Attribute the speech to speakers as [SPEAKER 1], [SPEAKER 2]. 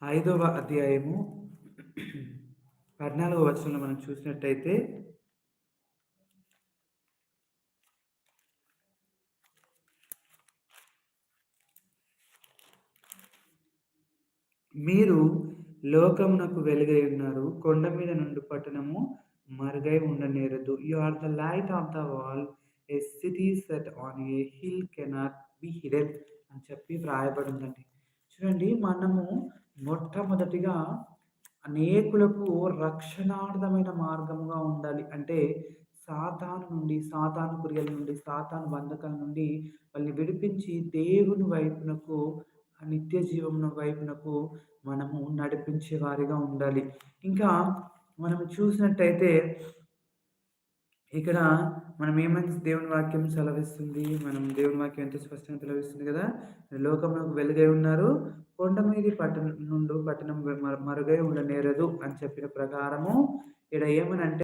[SPEAKER 1] 5వ అధ్యాయము 14వ వచనంలో మనం చూసినట్టయితే, మీరు లోకమునకు వెలుగై ఉన్నారు. కొండ మీద నుండి పట్టణము మరుగై ఉండనేరదు. You are the light of the world. A city set on a hill cannot be hidden అని చెప్పి వ్రాయబడిందండి. చూడండి, మనము మొట్టమొదటిగా అనేకులకు రక్షణార్థమైన మార్గముగా ఉండాలి. అంటే సాతాను నుండి, సాతాను క్రియల నుండి, సాతాను బంధకాల నుండి వాళ్ళని విడిపించి దేవుని వైపునకు, ఆ నిత్య జీవమున వైపునకు మనము నడిపించే వారిగా ఉండాలి. ఇంకా మనము చూసినట్టయితే ఇక్కడ మనం ఏమని దేవుని వాక్యం సెలవిస్తుంది? మనం దేవుని వాక్యం ఎంతో స్పష్టంగా సెలవిస్తుంది కదా! లోకమునకు వెలుగై ఉన్నారు. కొండ మీది పట్టణం మరుగై ఉండనేరదు అని చెప్పిన ప్రకారము ఈడ ఏమనంటే